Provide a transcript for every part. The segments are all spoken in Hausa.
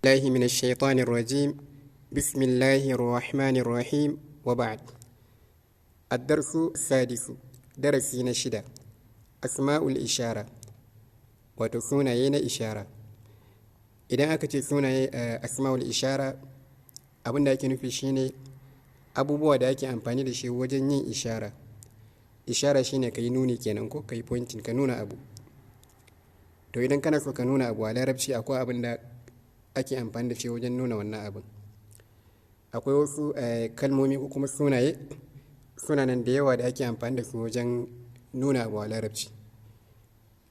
الله من الشيطان الرجيم. بسم الله الرحمن الرحيم. وبعد. الدرس السادس، درسي نشدة، أسماء الإشارة وتسونين إشارة. idan aka ce sunaye asma'ul ishara, abin da ake nufi shine abubuwa da ake amfani da shi wajen yin ishara. Ishara shine kai nuni kenan, ko kai pointing, ka nuna abu. To idan kana so ka nuna abu a larabci, akwai abin da ake amfani da shi wajen nuna wannan abin. Akwai wasu kalmomi ko kuma sunanan da yawa da ake amfani da su wajen nuna abu a larabci.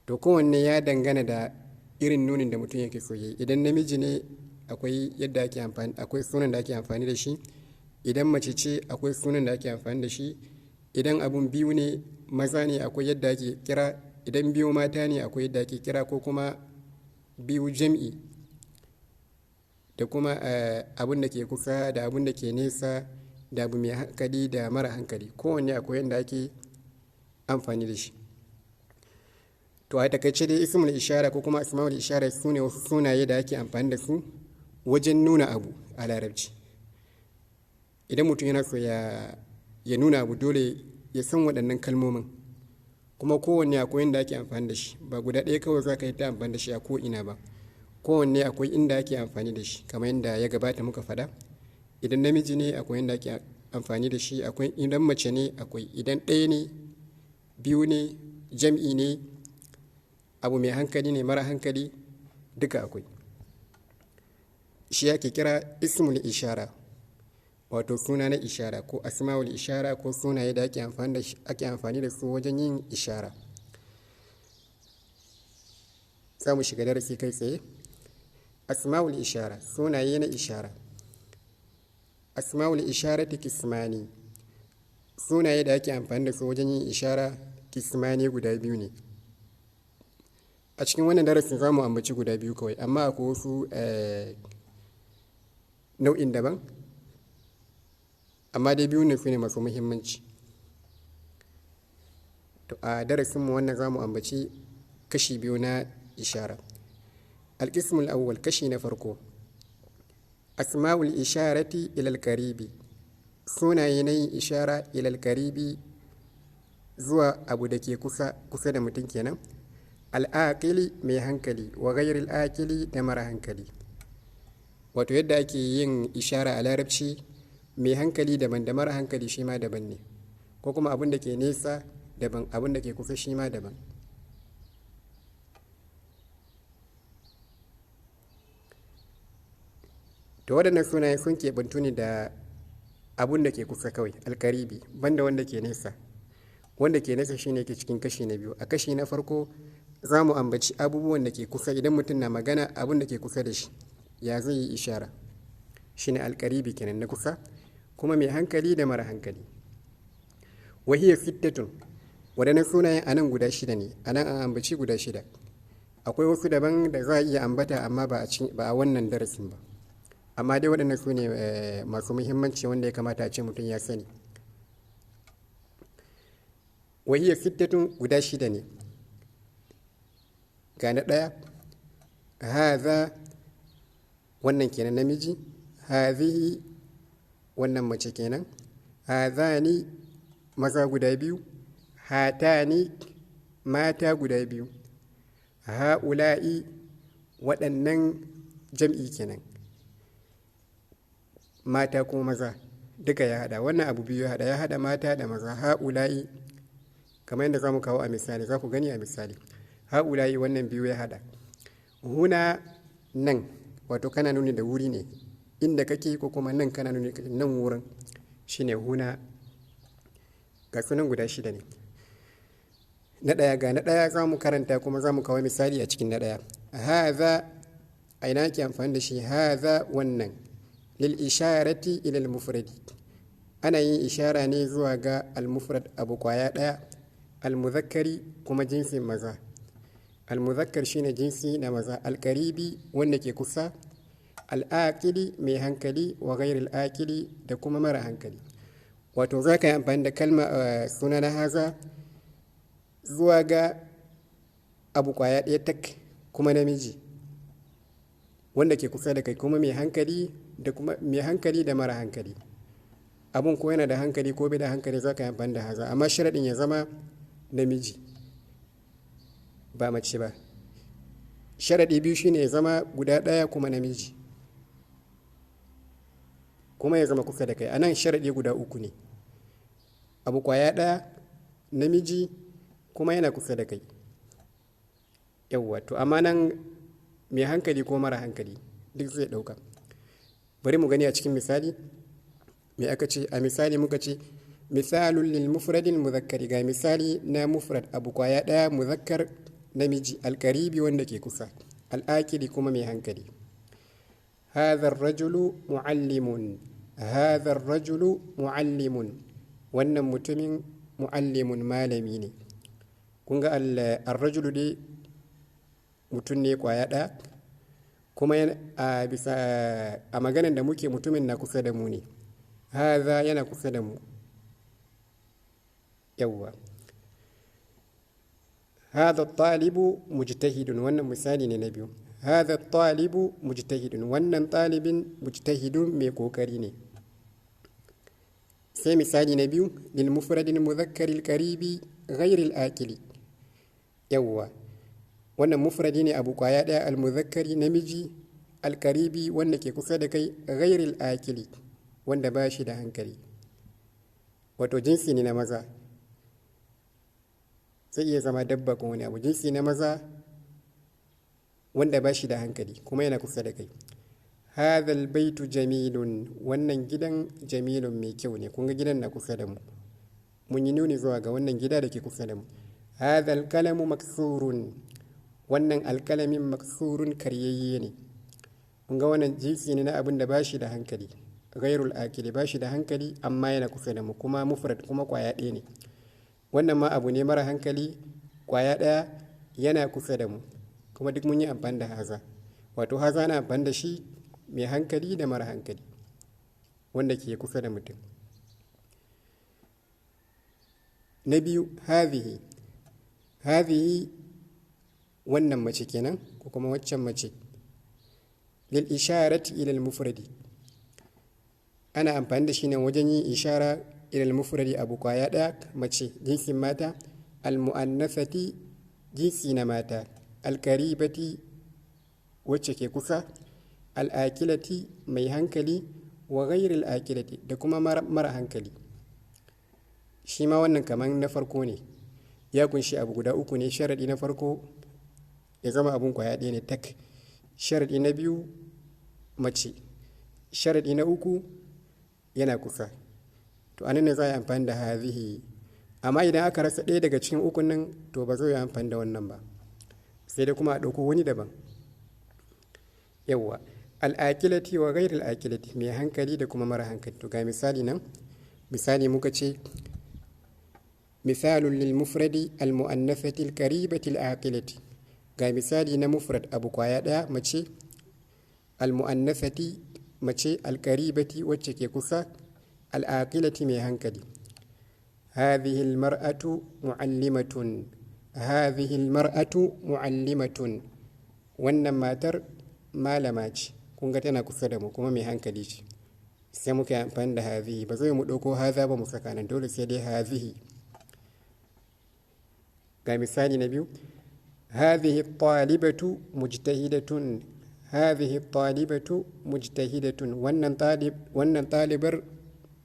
To kowanne ya dangana da irin nunin da mutum yake so yi. Idan namiji ne akwai yadda ake amfani, akwai sunan da ake amfani da shi. Idan mace ce akwai sunan da ake amfani da shi. Idan abun biyu ne, maza ne, akwai yadda ake kira. Idan biyu mata ne akwai yadda ake kira, ko kuma biyu jam'i, da kuma abun da ke kusa da abun da ke nesa, da abu mai hankali da mara hankali. Kowanne akwai yadda ake amfani da shi. To a takaice dai ismul ishara ko kuma asma'ul ishara su ne wasu sunaye da ake amfani da su wajen nuna abu a larabci. Idan mutum yana so ya nuna abu, dole ya san waɗannan kalmomin, kuma kowanne akwai inda ake amfani da shi. Ba guda ɗaya kawai za ka yi ta amfani da shi a ko'ina ba. Kowanne akwai inda ake amfani da shi, kamar yadda ya gabata muka faɗa. Idan namiji ne akwai inda ake amfani da shi, akwai idan mace ne akwai, idan ɗaya ne, biyu ne, jam'i ne, abu mai hankali ne, mara hankali, duka akwai. Shi ake kira ismul ishara, wato suna na ishara, ko asma'ul ishara, ko sunaye da ake amfani da su wajen yin ishara. Za mu shiga darasi kai tsaye. Asma'ul ishara, sunaye na ishara. Asma'ul isharati kismani, sunaye da ake amfani da su wajen yin ishara kismani guda biyu ne. A cikin wannan darasin za mu ambaci guda biyu kawai, amma akwai wasu nau'in daban, amma dai biyu ne su ne masu muhimmanci. To a darasinmu wannan za mu ambaci kashi biyu na ishara. Alƙismul awwal, kashi na farko, asma'ul isharati ilal karibi, sunaye na yin ishara ilal karibi, zuwa abu da ke kusa da mutum kenan. Al'aƙili, mai hankali, wa ghairil aƙili, da mara hankali. Wato yadda ake yin ishara a larabci, mai hankali daban da mara hankali shi ma daban ne, ko kuma abin da ke nesa daban, abin da ke kusa shi ma daban. To waɗannan sunaye sun keɓantu ne da abin da ke kusa kawai, alƙaribi, banda wanda ke nesa. Wanda ke nesa shine ke cikin kashi na biyu. A kashi na farko za mu ambaci abubuwan da ke kusa. Idan mutum na magana, abin da ke kusa da shi ya zai yi ishara, shine alƙaribi kenan, na kusa, kuma mai hankali da mara hankali. Wahiyar sittatun, waɗannan sunayen a nan guda shida ne. A nan an ambaci guda shida. Akwai wasu daban da za a iya ambata, amma ba a wannan darasin ba. Amma dai waɗannan su ne masu muhimmanci, wanda ya kamata a ce mutum ya sani. Wahiyar sittatun, guda shida ne. Ga na ɗaya, haza, wannan kenan namiji. Hazihi, wannan mace kenan. Hazani, maza guda biyu. Hatani, mata guda biyu. Ha'ula'i, waɗannan jam'i kenan, mata ko maza duka ya haɗa. Wannan abu biyu ya haɗa mata da maza. Ha'ula'i, kamar yadda za mu kawo a misali, za ku gani a misali. Ha'ula'i, wannan biyu ya haɗa. Huna, nan, wato kana nuni da wuri ne, inda kake, ko kuma nan kana nuni nan wurin, shine huna. Ga sunan guda shida ne. Na ɗaya za mu karanta, kuma za mu kawo misali a cikin na ɗaya. Haza, a ina ke amfani da shi? Haza, wannan, lil isharati ilal mufradi, ana yin ishara ne zuwa ga al-mufrad, abu kwaya ɗaya. Al-muzakkari, kuma jinsin maza. Al-muzakkar shine jinsi na maza. Al-qaribi, wanda ke kusa. Al-aqili, mai hankali, wa ghairil aqili, da kuma mara hankali. Wato za ka yi amfani da kalma suna na haza zuwa ga abu kwaya ɗaya tak, kuma namiji. wanda ke kusa da kai kuma mai hankali da mara hankali. Abun ko yana da hankali ko bai da hankali za ka yi amfani da haza, amma sharaɗin ya zama namiji ba mace ba. Sharaɗi biyu shine ya zama guda ɗaya kuma namiji, kuma ya zama kusa da kai. Anan sharaɗi guda uku ne, abu kwaya ɗaya, namiji, kuma yana kusa da kai. Yawwa, to amma nan mai hankali ko mara hankali duk zai ɗauka. Bari mu gani a cikin misali me aka ce. A misali muka ce misalun lil mufradin muzakkari, ga misali na mufrad abu kwaya ɗaya muzakkar namiji, alƙaribi wanda ke kusa, al'akili kuma mai hankali. hadha ar-rajulu muallimun, hadha ar-rajulu muallimun, wannan mutumin muallimun malami ne. kun ga ar-rajulu dai mutum ne kwaya ɗaya, kuma a maganan da muke mutumin na kusa da mu ne. hadha yana kusa da mu. yawwa, hadha at-talibu mujtahidun, wannan misali ne na biyu. hadha at-talibu mujtahidun, wannan talibin mujtahidun mai kokari ne. sai misali na biyu, lil mufradil mudhakkaril qaribi ghairil akili. yawwa, wannan mufradi ne abu kwaya daya, al mudhakkari namiji, al qaribi wanda ke kusa da kai, ghairil akili wanda ba shi da hankali. wato jinsi ne na maza, zai iya zama dabba ko wani abu. jinsi na maza wanda ba shi da hankali kuma yana kusa da kai. hadhal baitu jamilun, wannan gidan jamilun mai kyau ne. kun ga gidan na kusa da mu, mun yi nuni zuwa ga wannan gida da ke kusa da mu. hadhal kalamu maksurun, wannan alkalamin maksurun karyayye ne. kun ga wannan jinsi ne na abin da ba shi da hankali, ghairul akili, ba shi da hankali amma yana kusa da mu, kuma mufrad kuma kwaya ɗaya ne. wannan ma abu ne mara hankali kwaya ɗaya, yana kusa da mu, kuma duk mun yi amfani da haza. wato haza na amfani da shi mai hankali da mara hankali wanda ke kusa da mutum. na biyu, hadhihi, hadhihi wannan mace kenan ko kuma waccan mace. lil isharati ila al mufradi, ana amfani da shi ne wajen yin ishara ila al mufradi abu kwaya ɗaya, mace jinsin mata, al mu'annasati jinsi na mata, al qaribati wacce ke kusa, al akilati mai hankali, wa ghairil akilati da kuma mara hankali. shi ma wannan kaman na farko ne, ya kunshi abu guda uku ne. sharadi na farko ya zama abun kwaya ɗaya ne tak. sharadi na biyu mace. sharadi na uku yana kusa. to anan ne za a yi amfani da hazihi. amma idan aka rasa ɗaya daga cikin ukun nan to ba zai yi amfani da wannan ba, sai dai kuma a ɗauko wani daban. yawwa, al'akilati wa ghairil akilati, mai hankali da kuma mara hankali. to ga misali nan. misali muka ce misalun lil mufradi al mu'annafati al qaribati al aqilati, ga misali na mufrad abu kwaya ɗaya mace, al mu'annafati mace, al qaribati wacce ke kusa, al aqilati mai hankali. hadhihi al mar'atu mu'allimatun, hadhihi al mar'atu mu'allimatun, wannan matar malama ce. kun ga tana kusa da mu kuma mai hankali ce, sai muka yi amfani da hadhihi. ba zai mu ɗauko haza ba mu saka nan, dole sai dai hadhihi. ga misali na biyu, hadhihi talibatu mujtahidatun, hadhihi talibatu mujtahidatun, wannan talibar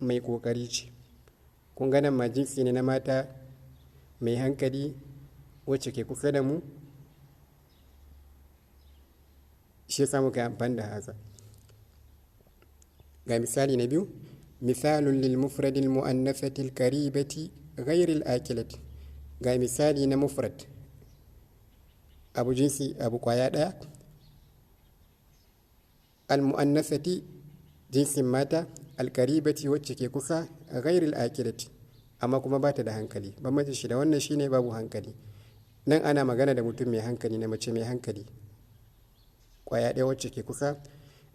mai kokari ce. kun ga nan ma jinsi ne na mata mai hankali wacce ke kusa da mu, shi yasa muka amfani da haza. ga misali na biyu, misalun lil mufradil mu'annasatil qaribati ghairil akilati, ga misali na mufrad abu jinsi abu kwaya ɗaya, al mu'annasati jinsin mata, al qaribati wacce ke kusa, ghairil akilati amma kuma ba ta da hankali. bambanci shi da wannan shine babu hankali. nan ana magana da mutum mai hankali, na mace mai hankali kwaya ɗaya wacce ke kusa.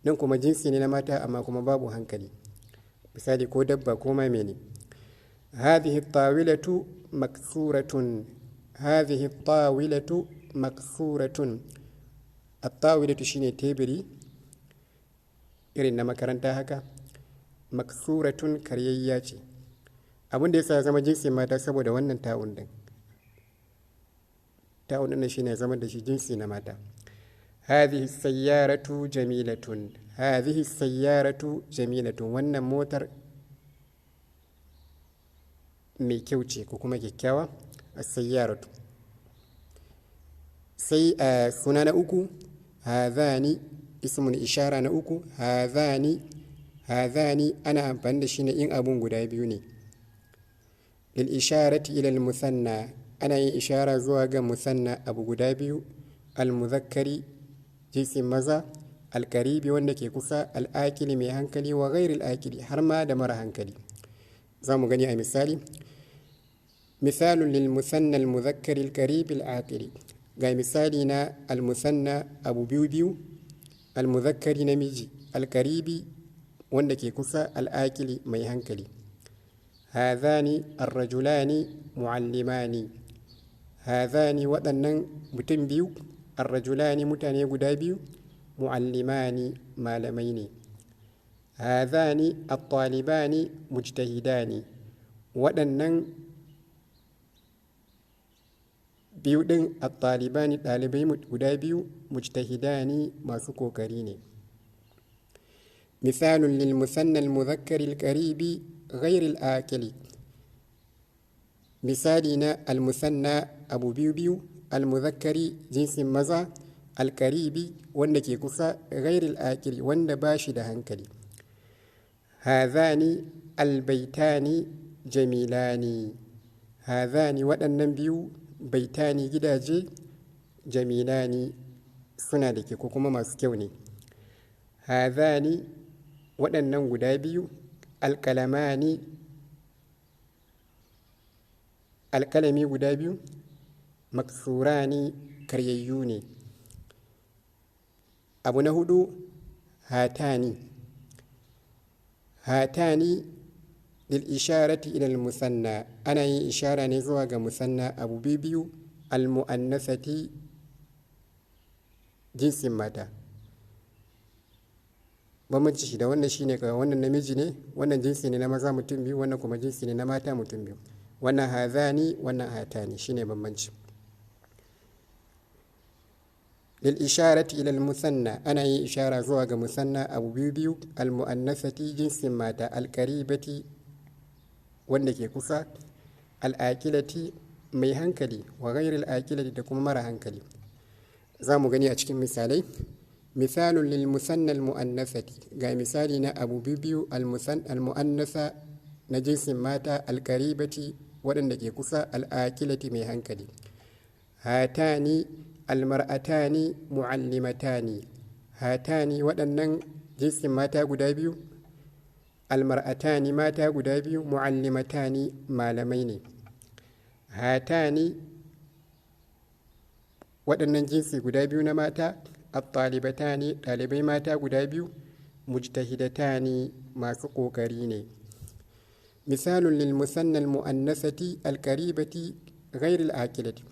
nan kuma jinsi ne na mata amma kuma babu hankali, misali ko dabba ko ma mene. hadhihi tawilatu maksuratun, hadhihi tawilatu maksuratun, at-tawilatu shine tebiri irin na makaranta haka, maksuratun karyayya ce. Abin da ya sa zama jinsin mata saboda wannan ta'un din. Ta'un din shine zama da shi jinsi na mata. Hadhihi sayyaratu jamilatun. Hadhihi sayyaratu jamilatun. Wannan motar mai kyau ce ko kuma kyakkyawa, as-sayyaratu. Sai suna na uku, hadhani, ismun ishara na uku, hadhani. Hadhani ana amfani da shi ne in abun guda biyu ne. Lil isharati ila al musanna, ana yin ishara zuwa ga musanna abu guda biyu, al muzakkari jinsin maza, al qaribi wanda ke kusa, al akili mai hankali, wa ghairi al akili har ma da mara hankali. Za mu gani a misali. Misalun lil musanna al muzakkari al qaribi al akili. Ga misali na al musanna abu biyu biyu, al muzakkari namiji, al qaribi wanda ke kusa, al akili mai hankali. Hadhani ar-rajulani muallimani. Hadhani waɗannan mutum biyu, ar-rajulani mutane guda biyu, muallimani malamai ne. Hadhani at-talibani mujtahidani. Waɗannan biyu ɗin at-talibani ɗalibai guda biyu, mujtahidani masu kokari ne. Misalun lil musanna al-mudhakkari al-qaribi غير الآكل. misali na almusanna abu biyu biyu, almuzakkari jinsin maza, alkaribi wanda ke kusa, ghairil akili wanda ba shi da hankali. Hadhani albaitani jamilani. Hadhani waɗannan biyu, baitani gidaje, jamilani suna da ke ko kuma masu kyau ne. Hadhani waɗannan guda biyu, alƙalamani alƙalami guda biyu, maksurani karyayyu ne. Abu na hudu, hatani. Hatani lil isharati ila al musanna, ana yin ishara ne zuwa ga musanna abu biyu, al muannasati jinsin mata. Bambanci shi da wannan shine ga wannan namiji ne, wannan jinsi ne na maza mutum biyu, wannan kuma jinsi ne na mata mutum biyu. Wannan hadhani, wannan hatani, shine bambanci. Lil isharati ila al musanna, ana yin ishara zuwa ga musanna abu biyu, al muannasati jinsin mata, al qaribati wanda ke kusa, al akilati mai hankali, wa ghairil akilati da kuma mara hankali. Za mu gani a cikin misalai. Misalun lil musanna al muannasati, ga misali na abu biyu, al muannasa na jinsin mata, al qaribati waɗanda ke kusa, al akilati mai hankali. Hatani al mar'atani muallimatani. Hatani waɗannan jinsin mata guda biyu, al mar'atani mata guda biyu, muallimatani malamai ne. Hatani waɗannan jinsi guda biyu na mata, at-talibatani ɗalibai mata guda biyu, mujtahidatani masu ƙoƙari ne. Misalun lil musanna al muannasati al qaribati ghayr al akilati.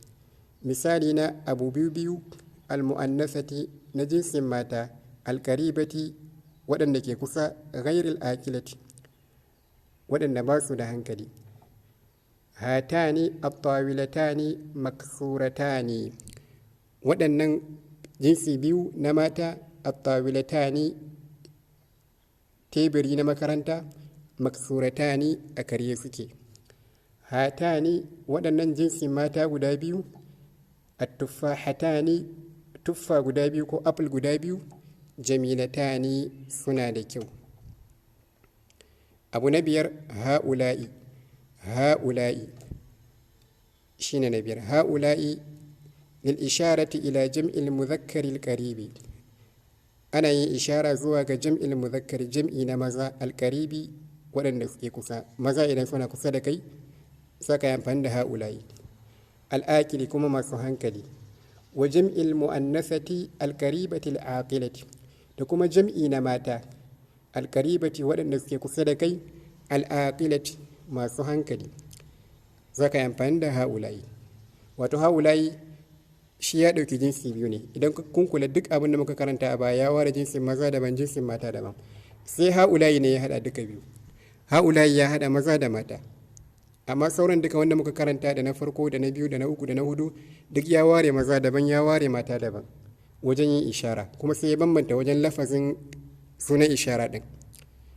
Misali na abu biyu, al muannasati na jinsin mata, al qaribati waɗanda ke kusa, ghayr al akilati waɗanda ba su da hankali. Hatani at-tawilatani maksuratani. Waɗannan jinsi biyu na mata, at-tawilatani teburi na makaranta, maksuratani a karye suke. Hatani waɗannan jinsi mata guda biyu, at-tuffahatani tuffa guda biyu ko apple guda biyu, jamilatani suna da kyau. Abu na biyar, ha'ula'i. Ha'ula'i shine na biyar. Ha'ula'i lil isharati ila jam'il mudhakkari al qaribi, ana yin ishara zuwa ga jam'il mudhakkari jam'i na maza, al qaribi waɗanda suke kusa. Maza idan suna kusa da kai saka yi amfani da ha'ula'i. Al akili kuma masu hankali. Wa jam'il mu'annasati al qaribati al aqilati, da kuma jam'i na mata, al qaribati waɗanda suke kusa da kai, al aqilati masu hankali. Zaka yi amfani da ha'ula'i. Wato ha'ula'i shi ya ɗauki jinsi biyu ne. Idan kun kula duk abin da muka karanta a baya ya ware jinsin maza daban jinsin mata daban, sai ha'ula'i ne ya haɗa duka biyu. Ha'ula'i ya haɗa maza da mata, amma sauran duka wanda muka karanta da na farko da na biyu da na uku da na hudu duk ya ware maza daban ya ware mata daban wajen yin ishara, kuma sai ya bambanta wajen lafazin sunan ishara ɗin.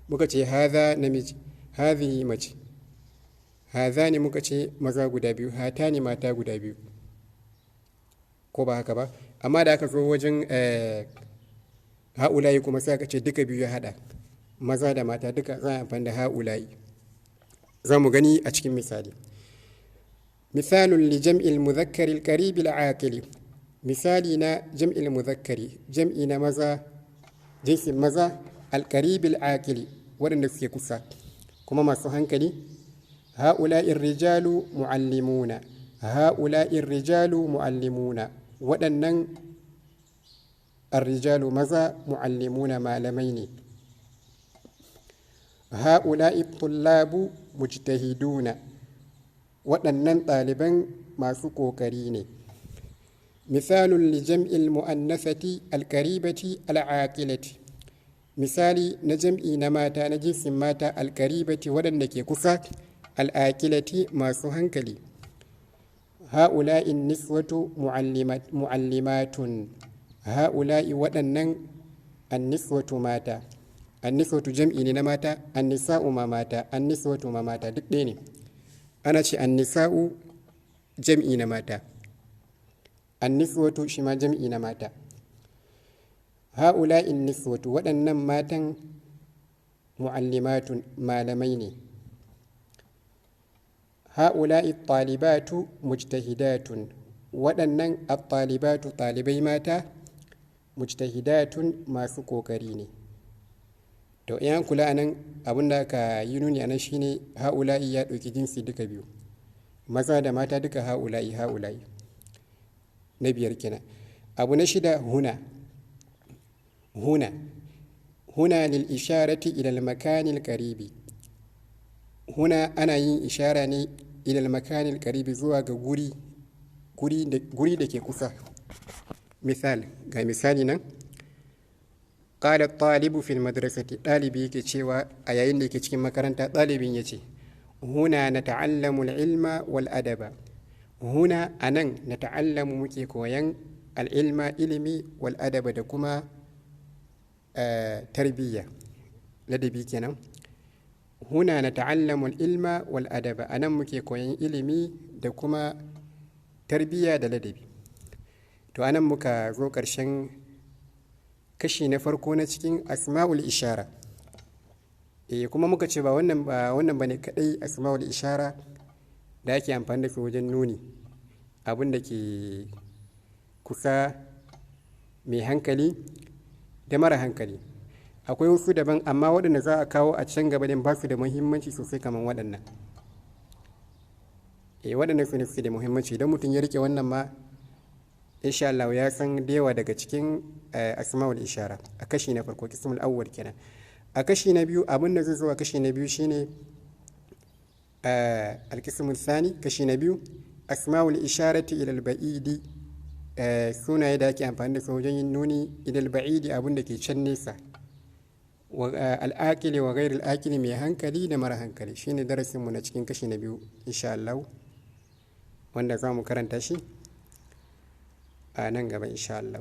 Muka ce haza namiji, hazihi mace, haza ne muka ce maza guda biyu, hata ne mata guda biyu, ko ba haka ba? Amma da aka zo wajen ha'ula'i kuma sai aka ce duka biyu ya haɗa maza da mata duka za a amfani da ha'ula'i. za mu gani a cikin misali. Misalun li jam'il muzakkari al-qaribi al-aqili, misali na jam'il muzakkari, jam'i na maza, jinsin maza, al-qaribi al-aqili, waɗanda suke kusa kuma masu hankali. Ha'ula'ir rijalu mu'allimuna, ha'ula'ir rijalu mu'allimuna, waɗannan ar-rijalu maza mu'allimuna malamai ne. Ha'ula'i tullabu mujtahiduna, waɗannan ɗaliban masu ƙoƙari ne. Misalun li jam'il mu'annasati alƙaribati al'aqilati, misali na jam'i na mata na jinsin mata alƙaribati waɗanda ke kusa, al'aqilati masu hankali. Ha'ula'in niswatu mu'allimatun, ha'ula'i waɗannan anniswatu mata, anniswatu jam'i ne na mata, annisa'u ma mata, anniswatu ma mata duk ɗaya ne. Ana ce annisa'u jam'i na mata, anniswatu shi ma jam'i na mata. Ha'ula'in niswatu, waɗannan matan mu'allimatun malamai ne. Ha'ula'i talibatu mujtahidatun, waɗannan at-talibatu ɗalibai mata, mujtahidatun masu ƙoƙari ne. To in kula anan abin da aka yi nuni anan shine ha'ula'i ya ɗauki jinsi duka biyu, maza da mata duka ha'ula'i ha'ula'i. Na biyar kenan. Abu na shida huna, huna, huna lil isharati ila al makanil qaribi, huna ana yin ishara ne ila al makanil qaribi zuwa ga guri da ke kusa. Misal, ga misali nan. Qala at-talibu fil madrasati, ɗalibi yake cewa a yayin da yake cikin makaranta, ɗalibin yace huna nata'allamu al-ilma wal adaba, huna anan nata'allamu muke koyan al-ilma ilimi, wal adaba da kuma tarbiyya ladabi kenan. Huna nata'allamu al-ilma wal adaba, anan muke koyan ilimi da kuma tarbiyya da ladabi. To anan muka zo ƙarshen kashi na farko na cikin asma'ul ishara. Kuma muka ce ba wannan bane kadai asma'ul ishara da ake amfani da su wajen nuni abin da ke kusa, mai hankali da mara hankali. Akwai wasu daban, amma waɗanda za a kawo a can gaba din ba su da muhimmanci sosai kamar waɗannan. Waɗannan su ne suke da muhimmanci. Idan mutum ya rike wannan ma insha Allah ya san da yawa daga cikin asma'ul ishara a kashi na farko, kismul awwal kenan. A kashi na biyu, abin da zai zo a kashi na biyu shine al-qismul thani, kashi na biyu, asma'ul isharati ila al-ba'idi, sunaye da ake amfani da su wajen yin nuni ila al-ba'idi, abin da ke can nesa, al-aqili wa ghayr al-aqili, mai hankali da mara hankali. Shine darasin mu na cikin kashi na biyu insha Allah, wanda za mu karanta shi a nan gaba insha Allah.